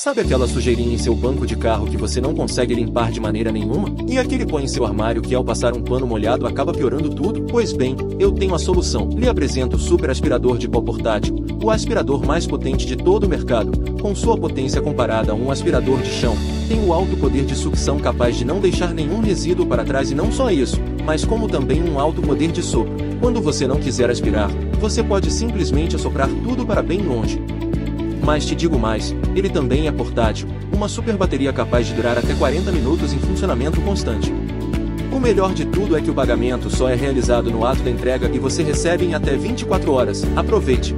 Sabe aquela sujeirinha em seu banco de carro que você não consegue limpar de maneira nenhuma? E aquele pó em seu armário que ao passar um pano molhado acaba piorando tudo? Pois bem, eu tenho a solução. Lhe apresento o Super Aspirador de Pó Portátil, o aspirador mais potente de todo o mercado. Com sua potência comparada a um aspirador de chão, tem o alto poder de sucção capaz de não deixar nenhum resíduo para trás, e não só isso, mas como também um alto poder de sopro. Quando você não quiser aspirar, você pode simplesmente assoprar tudo para bem longe. Mas te digo mais, ele também é portátil, uma super bateria capaz de durar até 40 minutos em funcionamento constante. O melhor de tudo é que o pagamento só é realizado no ato da entrega e você recebe em até 24 horas. Aproveite!